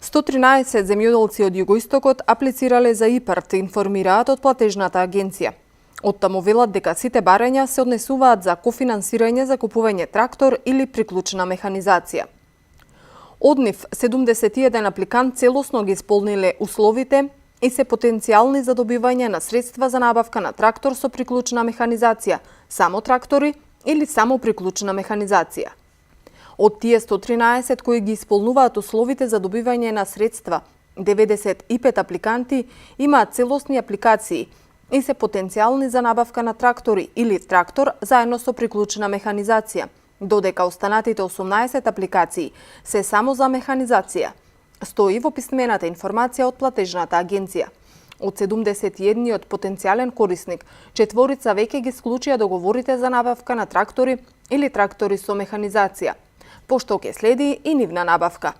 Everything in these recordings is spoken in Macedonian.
113 земјоделци од југоистокот аплицирале за ИПАРД, информираат од платежната агенција. Од таму велат дека сите барања се однесуваат за кофинансирање за купување трактор или приклучна механизација. Од нив 71 апликант целосно ги исполниле условите и се потенцијални за добивање на средства за набавка на трактор со приклучна механизација, само трактори или само приклучна механизација. Од тие 113 кои ги исполнуваат условите за добивање на средства, 95 апликанти имаат целосни апликации и се потенцијални за набавка на трактори или трактор заедно со приклучна механизација, додека останатите 18 апликации се само за механизација, стои во писмената информација од платежната агенција. Од 71 потенцијален корисник, 4 веќе ги склучија договорите за набавка на трактори или трактори со механизација, пошто ќе следи и нивна набавка.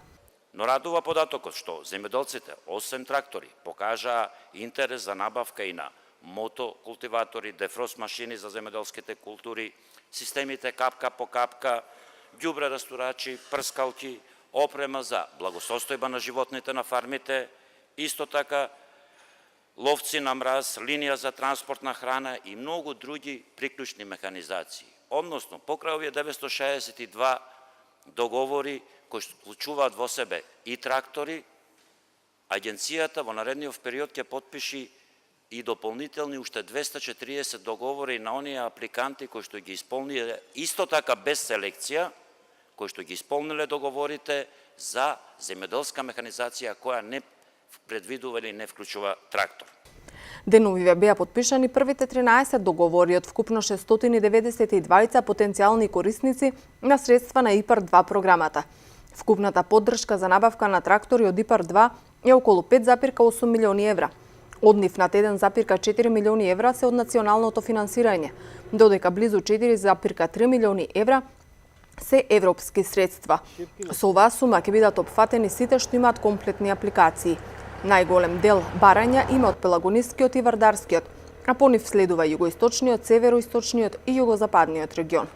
Но радува податокот што земјоделците, освен трактори, покажаа интерес за набавка и на мотокултиватори, дефрост машини за земјоделските култури, системите капка по капка, ѓубре растурачи, прскалки, опрема за благосостојба на животните на фармите, исто така ловци на мраз, линија за транспорт на храна и многу други приклучни механизации. Односно, покрај овие 962 договори кои вклучуваат во себе и трактори, агенцијата во наредниот период ќе потпиши и дополнителни уште 240 договори на оние апликанти кои што ги исполниле исто така без селекција, кои што ги исполниле договорите за земјоделска механизација која не предвидува или не вклучува трактор. Деновиве беа потпишани првите 13 договори од вкупно 692 потенцијални корисници на средства на ИПАРД-2 програмата. Вкупната поддршка за набавка на трактори од ИПАРД-2 е околу 5,8 милиони евра. Од нив над 1,4 милиони евра се од националното финансирање, додека близу 4,3 милиони евра се европски средства. Со оваа сума ќе бидат опфатени сите што имаат комплетни апликации. Најголем дел барања има од Пелагонискиот и Вардарскиот, а по нив следува југоисточниот, североисточниот и југозападниот регион.